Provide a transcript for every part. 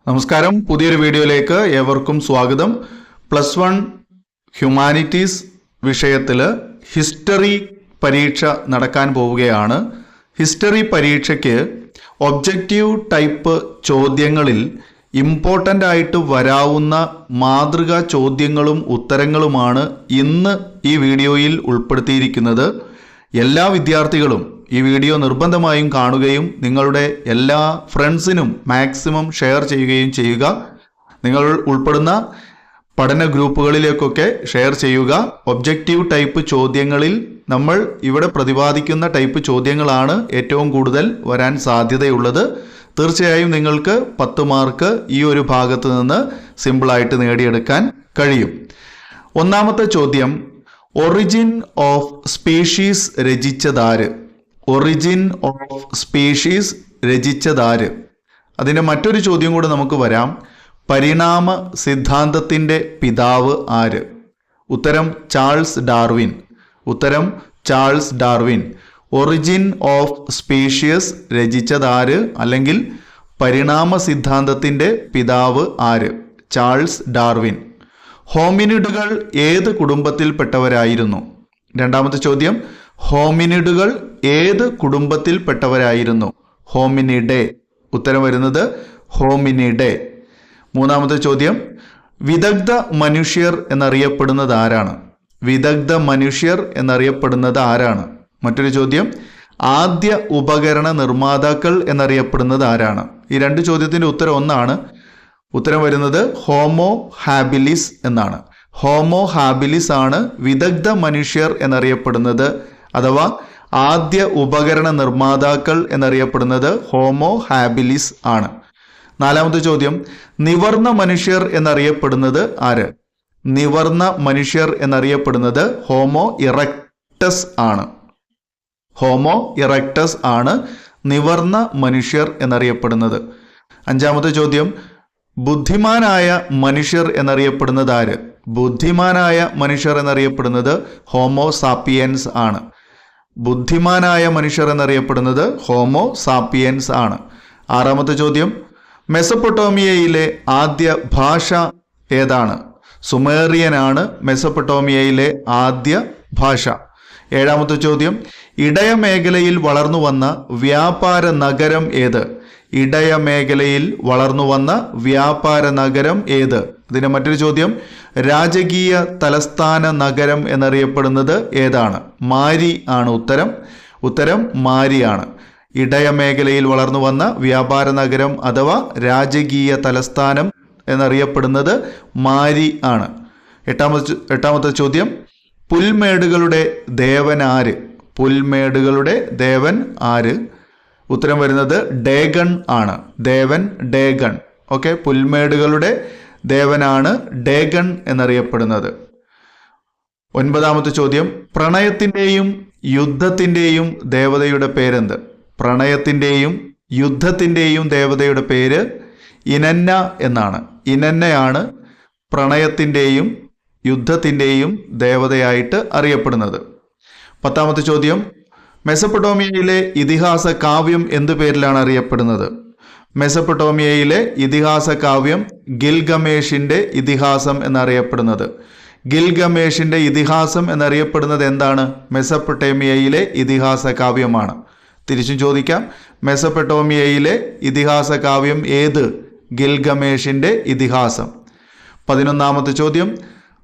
നമസ്കാരം, പുതിയൊരു വീഡിയോയിലേക്ക് ഏവർക്കും സ്വാഗതം. +1 ഹ്യൂമാനിറ്റീസ് വിഷയത്തിൽ ഹിസ്റ്ററി പരീക്ഷ നടക്കാൻ പോവുകയാണ്. ഹിസ്റ്ററി പരീക്ഷയ്ക്ക് ഒബ്ജക്റ്റീവ് ടൈപ്പ് ചോദ്യങ്ങളിൽ ഇമ്പോർട്ടൻ്റ് ആയിട്ട് വരാവുന്ന മാതൃകാ ചോദ്യങ്ങളും ഉത്തരങ്ങളുമാണ് ഇന്ന് ഈ വീഡിയോയിൽ ഉൾപ്പെടുത്തിയിരിക്കുന്നത്. എല്ലാ വിദ്യാർത്ഥികളും ഈ വീഡിയോ നിർബന്ധമായും കാണുകയും നിങ്ങളുടെ എല്ലാ ഫ്രണ്ട്സിനും മാക്സിമം ഷെയർ ചെയ്യുകയും ചെയ്യുക. നിങ്ങൾ ഉൾപ്പെടുന്ന പഠന ഗ്രൂപ്പുകളിലേക്കൊക്കെ ഷെയർ ചെയ്യുക. ഒബ്ജക്റ്റീവ് ടൈപ്പ് ചോദ്യങ്ങളിൽ നമ്മൾ ഇവിടെ പ്രതിപാദിക്കുന്ന ടൈപ്പ് ചോദ്യങ്ങളാണ് ഏറ്റവും കൂടുതൽ വരാൻ സാധ്യതയുള്ളത്. തീർച്ചയായും നിങ്ങൾക്ക് 10 മാർക്ക് ഈ ഒരു ഭാഗത്ത് നിന്ന് സിമ്പിളായിട്ട് നേടിയെടുക്കാൻ കഴിയും. ഒന്നാമത്തെ ചോദ്യം, ഒറിജിൻ ഓഫ് സ്പീഷീസ് രചിച്ചതാര്? ഒറിജിൻ ഓഫ് സ്പീഷീസ് രചിച്ചതാര്? അതിൻ്റെ മറ്റൊരു ചോദ്യം കൂടെ നമുക്ക് വരാം. പരിണാമ സിദ്ധാന്തത്തിൻ്റെ പിതാവ് ആര്? ഉത്തരം ചാൾസ് ഡാർവിൻ. ഉത്തരം Charles Darwin. Origin of species രചിച്ചതാര് അല്ലെങ്കിൽ പരിണാമ സിദ്ധാന്തത്തിൻ്റെ പിതാവ് ആര്? Charles Darwin. ഹോമിനിഡുകൾ ഏത് കുടുംബത്തിൽപ്പെട്ടവരായിരുന്നു? രണ്ടാമത്തെ ചോദ്യം, ഹോമിനിഡുകൾ ഏത് കുടുംബത്തിൽപ്പെട്ടവരായിരുന്നു? ഹോമിനിഡേ. ഉത്തരം വരുന്നത് ഹോമിനിഡേ. മൂന്നാമത്തെ ചോദ്യം, വിദഗ്ധ മനുഷ്യർ എന്നറിയപ്പെടുന്നത് ആരാണ്? വിദഗ്ധ മനുഷ്യർ എന്നറിയപ്പെടുന്നത് ആരാണ്? മറ്റൊരു ചോദ്യം, ആദ്യ ഉപകരണ നിർമ്മാതാക്കൾ എന്നറിയപ്പെടുന്നത് ആരാണ്? ഈ രണ്ട് ചോദ്യത്തിൻ്റെ ഉത്തരം ഒന്നാണ്. ഉത്തരം വരുന്നത് ഹോമോ ഹാബിലിസ് എന്നാണ്. ഹോമോ ഹാബിലിസ് ആണ് വിദഗ്ധ മനുഷ്യർ എന്നറിയപ്പെടുന്നത്, അഥവാ ആദ്യ ഉപകരണ നിർമ്മാതാക്കൾ എന്നറിയപ്പെടുന്നത് ഹോമോ ഹാബിലിസ് ആണ്. നാലാമത്തെ ചോദ്യം, നിവർന്ന മനുഷ്യർ എന്നറിയപ്പെടുന്നത് ആര്? നിവർന്ന മനുഷ്യർ എന്നറിയപ്പെടുന്നത് ഹോമോ ഇറക്ടസ് ആണ്. ഹോമോ ഇറക്ടസ് ആണ് നിവർന്ന മനുഷ്യർ എന്നറിയപ്പെടുന്നത്. അഞ്ചാമത്തെ ചോദ്യം, ബുദ്ധിമാനായ മനുഷ്യർ എന്നറിയപ്പെടുന്നത് ആര്? ബുദ്ധിമാനായ മനുഷ്യർ എന്നറിയപ്പെടുന്നത് ഹോമോ സാപ്പിയൻസ് ആണ്. ബുദ്ധിമാനായ മനുഷ്യർ എന്നറിയപ്പെടുന്നത് ഹോമോ സാപ്പിയൻസ് ആണ്. ആറാമത്തെ ചോദ്യം, മെസപ്പൊട്ടോമിയയിലെ ആദ്യ ഭാഷ ഏതാണ്? സുമേറിയനാണ് മെസപ്പൊട്ടോമിയയിലെ ആദ്യ ഭാഷ. ഏഴാമത്തെ ചോദ്യം, ഇടയമേഖലയിൽ വളർന്നു വന്ന വ്യാപാര നഗരം ഏത്? ഇടയമേഖലയിൽ വളർന്നു വന്ന വ്യാപാര നഗരം ഏത്? ഇതിന് മറ്റൊരു ചോദ്യം, രാജകീയ തലസ്ഥാന നഗരം എന്നറിയപ്പെടുന്നത് ഏതാണ്? മാരി ആണ് ഉത്തരം. ഉത്തരം മാരിയാണ്. ഇടയമേഖലയിൽ വളർന്നു വന്ന വ്യാപാര നഗരം അഥവാ രാജകീയ തലസ്ഥാനം എന്നറിയപ്പെടുന്നത് മാരി ആണ്. എട്ടാമത്തെ ചോദ്യം, പുൽമേടുകളുടെ ദേവൻ ആര്? പുൽമേടുകളുടെ ദേവൻ ആര്? ഉത്തരം വരുന്നത് ഡേഗൺ ആണ്. ദേവൻ ഡേഗൺ. ഓക്കെ, പുൽമേടുകളുടെ ദേവനാണ് ഡേഗൺ എന്നറിയപ്പെടുന്നത്. ഒൻപതാമത്തെ ചോദ്യം, പ്രണയത്തിൻ്റെയും യുദ്ധത്തിൻ്റെയും ദേവതയുടെ പേരെന്ത്? പ്രണയത്തിൻ്റെയും യുദ്ധത്തിൻ്റെയും ദേവതയുടെ പേര് ഇനന്ന എന്നാണ്. ഇനന്നയാണ് പ്രണയത്തിൻ്റെയും യുദ്ധത്തിൻ്റെയും ദേവതയായിട്ട് അറിയപ്പെടുന്നത്. പത്താമത്തെ ചോദ്യം, മെസപ്പൊട്ടോമിയയിലെ ഇതിഹാസ കാവ്യം എന്തു പേരിലാണ് അറിയപ്പെടുന്നത്? മെസപ്പൊട്ടോമിയയിലെ ഇതിഹാസ കാവ്യം ഗിൽഗമേഷിൻ്റെ ഇതിഹാസം എന്നറിയപ്പെടുന്നത്. ഗിൽഗമേഷിൻ്റെ ഇതിഹാസം എന്നറിയപ്പെടുന്നത് എന്താണ്? മെസപ്പൊട്ടോമിയയിലെ ഇതിഹാസ കാവ്യമാണ്. തിരിച്ചും ചോദിക്കാം, മെസപ്പൊട്ടോമിയയിലെ ഇതിഹാസ കാവ്യം ഏത്? ഗിൽഗമേഷിൻ്റെ ഇതിഹാസം. 11ാമത്തെ ചോദ്യം,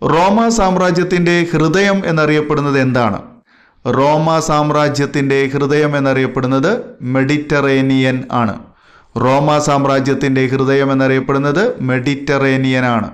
റോമ സാമ്രാജ്യത്തിൻ്റെ ഹൃദയം എന്നറിയപ്പെടുന്നത് എന്താണ്? റോമ സാമ്രാജ്യത്തിൻ്റെ ഹൃദയം എന്നറിയപ്പെടുന്നത് മെഡിറ്ററേനിയൻ ആണ്. റോമ സാമ്രാജ്യത്തിൻ്റെ ഹൃദയം എന്നറിയപ്പെടുന്നത് മെഡിറ്ററേനിയൻ ആണ്.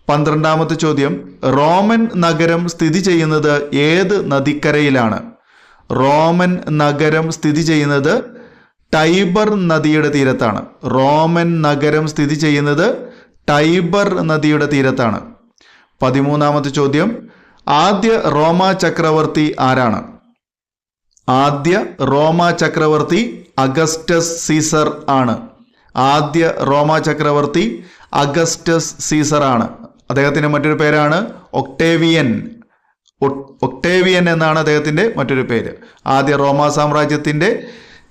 12ാമത്തെ ചോദ്യം, റോമൻ നഗരം സ്ഥിതി ചെയ്യുന്നത് ഏത് നദിക്കരയിലാണ്? റോമൻ നഗരം സ്ഥിതി ചെയ്യുന്നത് ടൈബർ നദിയുടെ തീരത്താണ്. റോമൻ നഗരം സ്ഥിതി ചെയ്യുന്നത് ടൈബർ നദിയുടെ തീരത്താണ്. 13ാമത്തെ ചോദ്യം, ആദ്യ റോമ ചക്രവർത്തി ആരാണ്? ആദ്യ റോമ ചക്രവർത്തി അഗസ്റ്റസ് സീസർ ആണ്. ആദ്യ റോമ ചക്രവർത്തി അഗസ്റ്റസ് സീസർ ആണ്. അദ്ദേഹത്തിൻ്റെ മറ്റൊരു പേരാണ് ഒക്ടേവിയൻ. ഒക്ടേവിയൻ എന്നാണ് അദ്ദേഹത്തിൻ്റെ മറ്റൊരു പേര്. ആദ്യ റോമ സാമ്രാജ്യത്തിൻ്റെ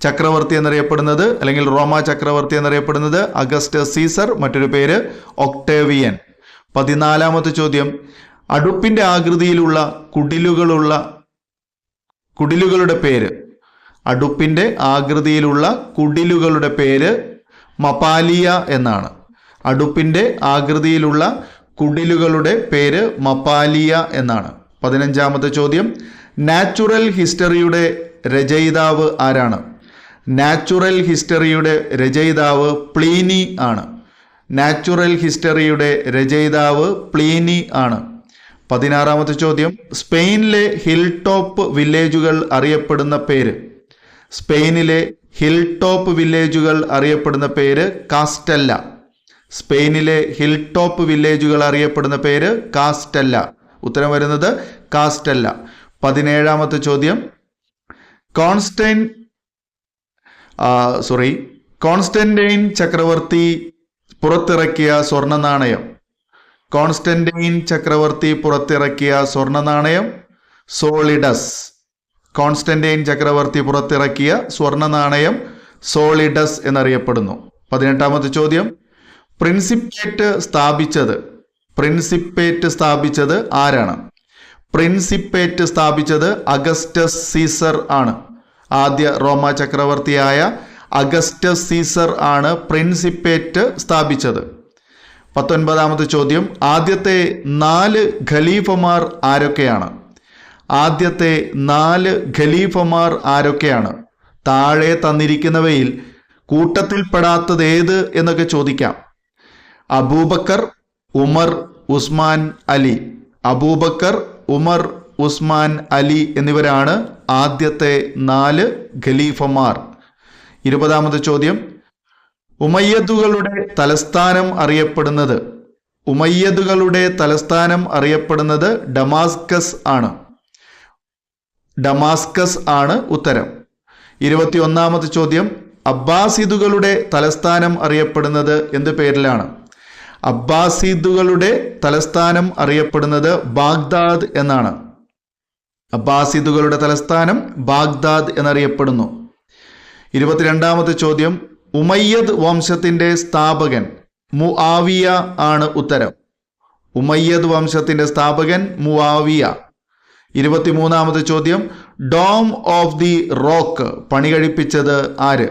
ചക്രവർത്തി എന്നറിയപ്പെടുന്നത് അല്ലെങ്കിൽ റോമ ചക്രവർത്തി എന്നറിയപ്പെടുന്നത് അഗസ്റ്റസ് സീസർ, മറ്റൊരു പേര് ഒക്ടേവിയൻ. 14-ാമത്തെ ചോദ്യം, അടുപ്പിന്റെ ആകൃതിയിലുള്ള കുടിലുകളുടെ പേര്. അടുപ്പിന്റെ ആകൃതിയിലുള്ള കുടിലുകളുടെ പേര് മപാലിയ എന്നാണ്. അടുപ്പിന്റെ ആകൃതിയിലുള്ള കുടിലുകളുടെ പേര് മപാലിയ എന്നാണ്. 15-ാമത്തെ ചോദ്യം, നാച്ചുറൽ ഹിസ്റ്ററിയുടെ രചയിതാവ് ആരാണ്? നാച്ചുറൽ ഹിസ്റ്ററിയുടെ രചയിതാവ് പ്ലീനി ആണ്. നാച്ചുറൽ ഹിസ്റ്ററിയുടെ രചയിതാവ് പ്ലീനി ആണ്. 16-ാമത്തെ ചോദ്യം, സ്പെയിനിലെ ഹിൽ ടോപ്പ് വില്ലേജുകൾ അറിയപ്പെടുന്ന പേര്. സ്പെയിനിലെ ഹിൽ ടോപ്പ് വില്ലേജുകൾ അറിയപ്പെടുന്ന പേര് കാസ്റ്റല്ല. സ്പെയിനിലെ ഹിൽ ടോപ്പ് വില്ലേജുകൾ അറിയപ്പെടുന്ന പേര് കാസ്റ്റല്ല. ഉത്തരം വരുന്നത് കാസ്റ്റല്ല. 17-ാമത്തെ ചോദ്യം, കോൺസ്റ്റന്റൈൻ ചക്രവർത്തി പുറത്തിറക്കിയ സ്വർണ്ണ നാണയം. കോൺസ്റ്റന്റൈൻ ചക്രവർത്തി പുറത്തിറക്കിയ സ്വർണ്ണ നാണയം സോളിഡസ്. കോൺസ്റ്റന്റൈൻ ചക്രവർത്തി പുറത്തിറക്കിയ സ്വർണ്ണ നാണയം സോളിഡസ് എന്നറിയപ്പെടുന്നു. 18-ാമത്തെ ചോദ്യം, പ്രിൻസിപ്പേറ്റ് സ്ഥാപിച്ചത് ആരാണ്? പ്രിൻസിപ്പേറ്റ് സ്ഥാപിച്ചത് അഗസ്റ്റസ് സീസർ ആണ്. ആദ്യ റോമ ചക്രവർത്തിയായ അഗസ്റ്റസ് സീസർ ആണ് പ്രിൻസിപ്പേറ്റ് സ്ഥാപിച്ചത്. 19-ാമത്തെ ചോദ്യം, ആദ്യത്തെ 4 ഖലീഫമാർ ആരൊക്കെയാണ്? ആദ്യത്തെ 4 ഖലീഫമാർ ആരൊക്കെയാണ്? താഴെ തന്നിരിക്കുന്നവയിൽ കൂട്ടത്തിൽപ്പെടാത്തത് ഏത് എന്നൊക്കെ ചോദിക്കാം. അബൂബക്കർ, ഉമർ, ഉസ്മാൻ, അലി. അബൂബക്കർ, ഉമർ, ഉസ്മാൻ, അലി എന്നിവരാണ് ആദ്യത്തെ 4 ഖലീഫമാർ. 20-ാമത്തെ ചോദ്യം, ഉമയ്യദുകളുടെ തലസ്ഥാനം അറിയപ്പെടുന്നത് ഡമാസ്കസ് ആണ്. ഡമാസ്കസ് ആണ് ഉത്തരം. 21-ാമത്തെ ചോദ്യം, അബ്ബാസിദുകളുടെ തലസ്ഥാനം അറിയപ്പെടുന്നത് എന്ത് പേരിലാണ്? അബ്ബാസിദുകളുടെ തലസ്ഥാനം അറിയപ്പെടുന്നത് ബാഗ്ദാദ് എന്നാണ്. അബ്ബാസിദുകളുടെ തലസ്ഥാനം ബാഗ്ദാദ് എന്നറിയപ്പെടുന്നു. 22-ാമത്തെ ചോദ്യം, ഉമയ്യദ് വംശത്തിന്റെ സ്ഥാപകൻ മുആവിയ ആണ് ഉത്തരം. ഉമയ്യദ് വംശത്തിന്റെ സ്ഥാപകൻ മുആവിയ. 23-ാമത്തെ ചോദ്യം, ഡോം ഓഫ് ദി റോക്ക് പണികഴിപ്പിച്ചത് ആര്?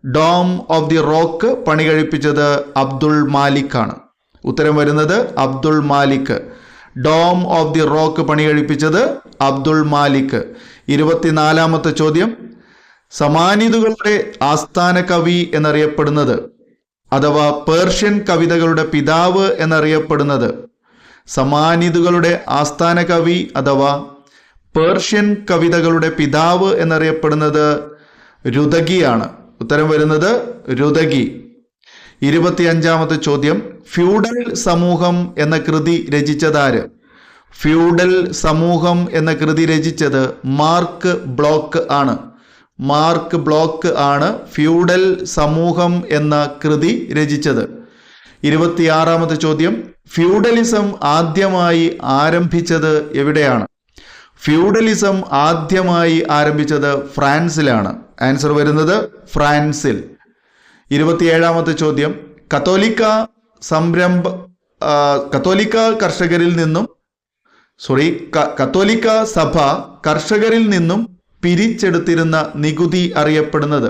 ഡോം ഓഫ് ദി റോക്ക് പണികഴിപ്പിച്ചത് അബ്ദുൾ മാലിക് ആണ്. ഉത്തരം വരുന്നത് Abdul Malik. Dome of the rock പണികഴിപ്പിച്ചത് അബ്ദുൾ മാലിക്. 24-ാമത്തെ ചോദ്യം, സമാനിദുകളുടെ ആസ്ഥാന കവി എന്നറിയപ്പെടുന്നത് അഥവാ പേർഷ്യൻ കവിതകളുടെ പിതാവ് എന്നറിയപ്പെടുന്നത്. സമാനിദുകളുടെ ആസ്ഥാന കവി അഥവാ പേർഷ്യൻ കവിതകളുടെ പിതാവ് എന്നറിയപ്പെടുന്നത് രുദഗിയാണ്. ഉത്തരം വരുന്നത് രുദഗി. 25-ാമത്തെ ചോദ്യം, ഫ്യൂഡൽ സമൂഹം എന്ന കൃതി രചിച്ചതാര്? ഫ്യൂഡൽ സമൂഹം എന്ന കൃതി രചിച്ചത് മാർക്ക് ബ്ലോക്ക് ആണ്. മാർക്ക് ബ്ലോക്ക് ആണ് ഫ്യൂഡൽ സമൂഹം എന്ന കൃതി രചിച്ചത്. 26-ാമത്തെ ചോദ്യം, ഫ്യൂഡലിസം ആദ്യമായി ആരംഭിച്ചത് എവിടെയാണ്? ഫ്യൂഡലിസം ആദ്യമായി ആരംഭിച്ചത് ഫ്രാൻസിലാണ്. ആൻസർ വരുന്നത് ഫ്രാൻസിൽ. 27-ാമത്തെ ചോദ്യം, കത്തോലിക്ക സഭ കർഷകരിൽ നിന്നും പിരിച്ചെടുത്തിരുന്ന നികുതി അറിയപ്പെടുന്നത്.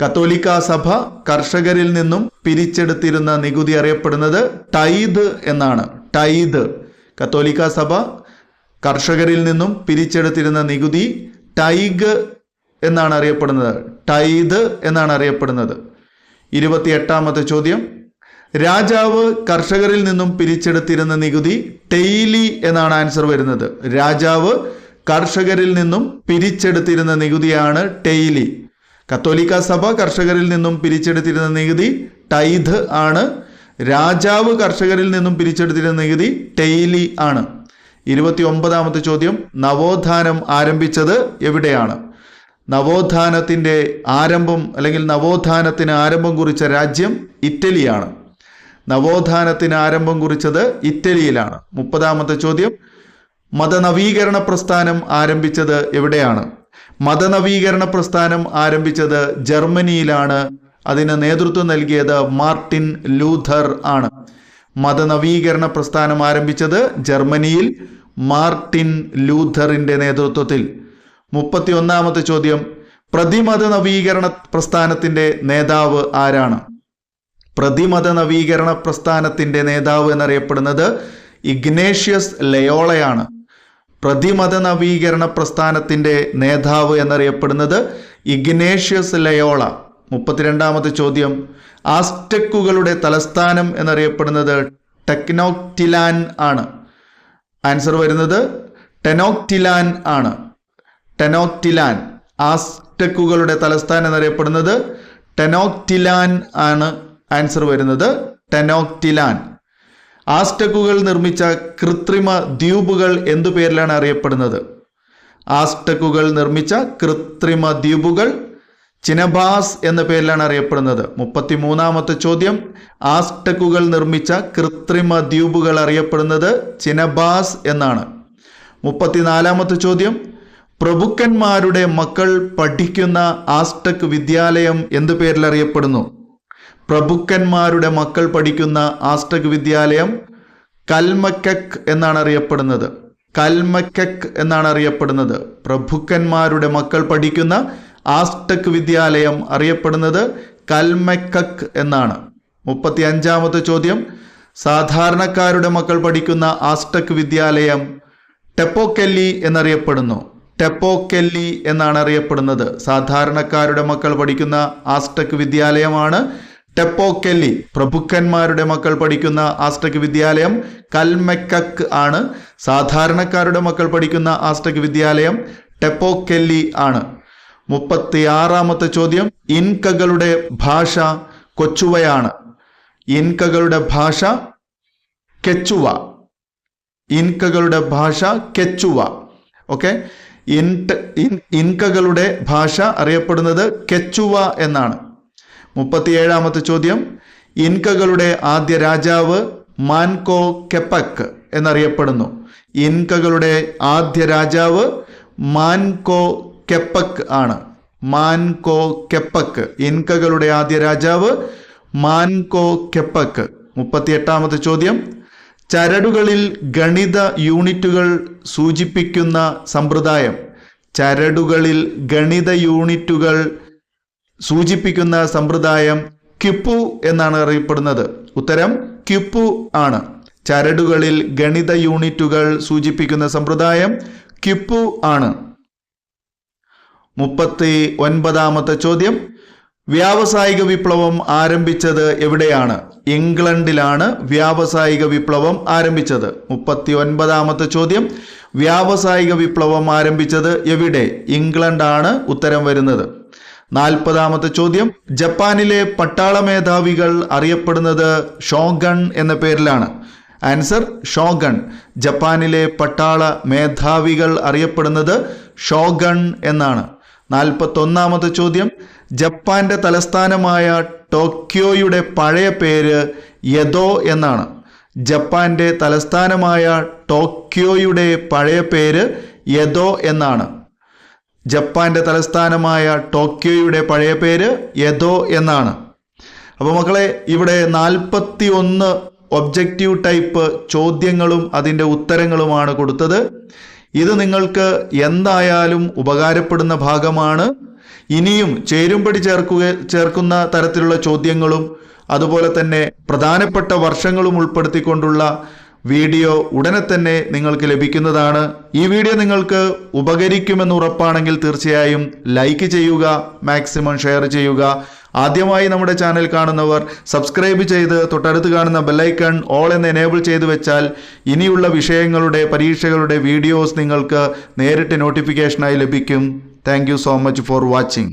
കത്തോലിക്ക സഭ കർഷകരിൽ നിന്നും പിരിച്ചെടുത്തിരുന്ന നികുതി അറിയപ്പെടുന്നത് ടൈദ് എന്നാണ്. ടൈദ്. കത്തോലിക്ക സഭ കർഷകരിൽ നിന്നും പിരിച്ചെടുത്തിരുന്ന നികുതി ടൈഗ് എന്നാണ് അറിയപ്പെടുന്നത്. ടൈദ് എന്നാണ് അറിയപ്പെടുന്നത്. 28-ാമത്തെ ചോദ്യം, രാജാവ് കർഷകരിൽ നിന്നും പിരിച്ചെടുത്തിരുന്ന നികുതി ടെയ്ലി എന്നാണ് ആൻസർ വരുന്നത്. രാജാവ് കർഷകരിൽ നിന്നും പിരിച്ചെടുത്തിരുന്ന നികുതിയാണ് ടെയ്ലി. കത്തോലിക്ക സഭ കർഷകരിൽ നിന്നും പിരിച്ചെടുത്തിരുന്ന നികുതി ടൈദ് ആണ്. രാജാവ് കർഷകരിൽ നിന്നും പിരിച്ചെടുത്തിരുന്ന നികുതി ടെയ്ലി ആണ്. 29-ാമത്തെ ചോദ്യം, നവോത്ഥാനം ആരംഭിച്ചത് എവിടെയാണ്? നവോത്ഥാനത്തിന്റെ ആരംഭം അല്ലെങ്കിൽ നവോത്ഥാനത്തിന് ആരംഭം കുറിച്ച രാജ്യം ഇറ്റലിയാണ്. നവോത്ഥാനത്തിന് ആരംഭം കുറിച്ചത് ഇറ്റലിയിലാണ്. 30-ാമത്തെ ചോദ്യം, മതനവീകരണ പ്രസ്ഥാനം ആരംഭിച്ചത് എവിടെയാണ്? മതനവീകരണ പ്രസ്ഥാനം ആരംഭിച്ചത് ജർമ്മനിയിലാണ്. അതിന് നേതൃത്വം നൽകിയത് മാർട്ടിൻ ലൂഥർ ആണ്. മതനവീകരണ പ്രസ്ഥാനം ആരംഭിച്ചത് ജർമ്മനിയിൽ മാർട്ടിൻ ലൂഥറിന്റെ നേതൃത്വത്തിൽ. 31ാമത്തെ ചോദ്യം, പ്രതിമത നവീകരണ പ്രസ്ഥാനത്തിന്റെ നേതാവ് ആരാണ്? പ്രതിമത നവീകരണ പ്രസ്ഥാനത്തിന്റെ നേതാവ് എന്നറിയപ്പെടുന്നത് ഇഗ്നേഷ്യസ് ലയോളയാണ്. പ്രതിമത നവീകരണ പ്രസ്ഥാനത്തിന്റെ നേതാവ് എന്നറിയപ്പെടുന്നത് ഇഗ്നേഷ്യസ് ലയോള. 32ാമത്തെ ചോദ്യം, ആസ്റ്റക്കുകളുടെ തലസ്ഥാനം എന്നറിയപ്പെടുന്നത് ടെക്നോക്ടിലാൻ ആണ്. ആൻസർ വരുന്നത് ടെനോക്ടിലാൻ ആണ്. ടെനോക്ടിലാൻ. ആസ്റ്റക്കുകളുടെ തലസ്ഥാനം എന്നറിയപ്പെടുന്നത് ടെനോക്ടിലാൻ ആണ്. ആൻസർ വരുന്നത് ടെനോക്ടിലാൻ. ആസ്റ്റക്കുകൾ നിർമ്മിച്ച കൃത്രിമ ദ്വീപുകൾ എന്തു പേരിലാണ് അറിയപ്പെടുന്നത്? ആസ്റ്റക്കുകൾ നിർമ്മിച്ച കൃത്രിമ ദ്വീപുകൾ ചിനബാസ് എന്ന പേരിലാണ് അറിയപ്പെടുന്നത്. 33ാമത്തെ ചോദ്യം, ആസ്റ്റക്കുകൾ നിർമ്മിച്ച കൃത്രിമ ദ്വീപുകൾ അറിയപ്പെടുന്നത് ചിനബാസ് എന്നാണ്. 34ാമത്തെ ചോദ്യം, പ്രഭുക്കന്മാരുടെ മക്കൾ പഠിക്കുന്ന ആസ്റ്റക് വിദ്യാലയം എന്തു പേരിൽ അറിയപ്പെടുന്നു? പ്രഭുക്കന്മാരുടെ മക്കൾ പഠിക്കുന്ന ആസ്റ്റക് വിദ്യാലയം കൽമക്കക് എന്നാണ് അറിയപ്പെടുന്നത്. കൽമക്കക് എന്നാണ് അറിയപ്പെടുന്നത്. പ്രഭുക്കന്മാരുടെ മക്കൾ പഠിക്കുന്ന ആസ്റ്റക് വിദ്യാലയം അറിയപ്പെടുന്നത് കൽമക്കക് എന്നാണ്. 35ാമത്തെ ചോദ്യം, സാധാരണക്കാരുടെ മക്കൾ പഠിക്കുന്ന ആസ്റ്റക് വിദ്യാലയം ടെപ്പോക്കെല്ലി എന്നറിയപ്പെടുന്നു. ടെപ്പോക്കെല്ലി എന്നാണ് അറിയപ്പെടുന്നത്. സാധാരണക്കാരുടെ മക്കൾ പഠിക്കുന്ന ആസ്റ്റക് വിദ്യാലയമാണ് ടെപ്പോക്കെല്ലി. പ്രഭുക്കന്മാരുടെ മക്കൾ പഠിക്കുന്ന ആസ്റ്റക് വിദ്യാലയം കൽമക്കക് ആണ്. സാധാരണക്കാരുടെ മക്കൾ പഠിക്കുന്ന ആസ്റ്റക് വിദ്യാലയം ടെപ്പോക്കെല്ലി ആണ്. 36ാമത്തെ ചോദ്യം, ഇൻകകളുടെ ഭാഷ കൊച്ചുവയാണ്. ഇൻകകളുടെ ഭാഷ കെച്ചുവ. ഇൻകകളുടെ ഭാഷ കെച്ചുവ. ഓക്കെ, ഇൻകകളുടെ ഭാഷ അറിയപ്പെടുന്നത് കെച്ചുവ എന്നാണ്. 37ാമത്തെ ചോദ്യം, ഇൻകകളുടെ ആദ്യ രാജാവ് മാൻകോ കെപ്പക് എന്നറിയപ്പെടുന്നു. ഇൻകകളുടെ ആദ്യ രാജാവ് മാൻകോ കെപ്പക് ആണ്. മാൻകോ കെപ്പക്. ഇൻകകളുടെ ആദ്യ രാജാവ് മാൻകോ കെപ്പക്. 38ാമത്തെ ചോദ്യം, ചരടുകളിൽ ഗണിത യൂണിറ്റുകൾ സൂചിപ്പിക്കുന്ന സമ്പ്രദായം. ചരടുകളിൽ ഗണിത യൂണിറ്റുകൾ സൂചിപ്പിക്കുന്ന സമ്പ്രദായം ക്യുപ്പു എന്നാണ് അറിയപ്പെടുന്നത്. ഉത്തരം ക്യുപ്പു ആണ്. ചരടുകളിൽ ഗണിത യൂണിറ്റുകൾ സൂചിപ്പിക്കുന്ന സമ്പ്രദായം ക്യുപ്പു ആണ്. 39ാമത്തെ ചോദ്യം, വ്യാവസായിക വിപ്ലവം ആരംഭിച്ചത് എവിടെയാണ്? ഇംഗ്ലണ്ടിലാണ് വ്യാവസായിക വിപ്ലവം ആരംഭിച്ചത്. 39ാമത്തെ ചോദ്യം, വ്യാവസായിക വിപ്ലവം ആരംഭിച്ചത് എവിടെ? ഇംഗ്ലണ്ടാണ് ഉത്തരം വരുന്നത്. 40ാമത്തെ ചോദ്യം, ജപ്പാനിലെ പട്ടാള മേധാവികൾ അറിയപ്പെടുന്നത് ഷോഗൺ എന്ന പേരിലാണ്. Answer Shogun. ജപ്പാനിലെ പട്ടാള മേധാവികൾ അറിയപ്പെടുന്നത് ഷോഗൺ എന്നാണ്. 41ാമത്തെ ചോദ്യം, ജപ്പാന്റെ തലസ്ഥാനമായ ടോക്കിയോയുടെ പഴയ പേര് യെദോ എന്നാണ്. ജപ്പാന്റെ തലസ്ഥാനമായ ടോക്കിയോയുടെ പഴയ പേര് യെദോ എന്നാണ്. ജപ്പാന്റെ തലസ്ഥാനമായ ടോക്കിയോയുടെ പഴയ പേര് യെദോ എന്നാണ്. അപ്പോൾ മക്കളെ, ഇവിടെ 41 ഒബ്ജക്റ്റീവ് ടൈപ്പ് ചോദ്യങ്ങളും അതിൻ്റെ ഉത്തരങ്ങളുമാണ് കൊടുത്തത്. ഇത് നിങ്ങൾക്ക് എന്തായാലും ഉപകാരപ്പെടുന്ന ഭാഗമാണ്. ഇനിയും ചേരുംപടി ചേർക്കുന്ന തരത്തിലുള്ള ചോദ്യങ്ങളും അതുപോലെ തന്നെ പ്രധാനപ്പെട്ട വർഷങ്ങളും ഉൾപ്പെടുത്തിക്കൊണ്ടുള്ള വീഡിയോ ഉടനെ തന്നെ നിങ്ങൾക്ക് ലഭിക്കുന്നതാണ്. ഈ വീഡിയോ നിങ്ങൾക്ക് ഉപകരിക്കുമെന്ന് ഉറപ്പാണെങ്കിൽ തീർച്ചയായും ലൈക്ക് ചെയ്യുക, മാക്സിമം ഷെയർ ചെയ്യുക. ആദ്യമായി നമ്മുടെ ചാനൽ കാണുന്നവർ സബ്സ്ക്രൈബ് ചെയ്ത് തൊട്ടടുത്ത് കാണുന്ന ബെല്ലൈക്കൺ ഓൾ എന്ന് എനേബിൾ ചെയ്തു വെച്ചാൽ ഇനിയുള്ള വിഷയങ്ങളുടെ പരീക്ഷകളുടെ വീഡിയോസ് നിങ്ങൾക്ക് നേരിട്ട് നോട്ടിഫിക്കേഷനായി ലഭിക്കും. Thank you so much for watching.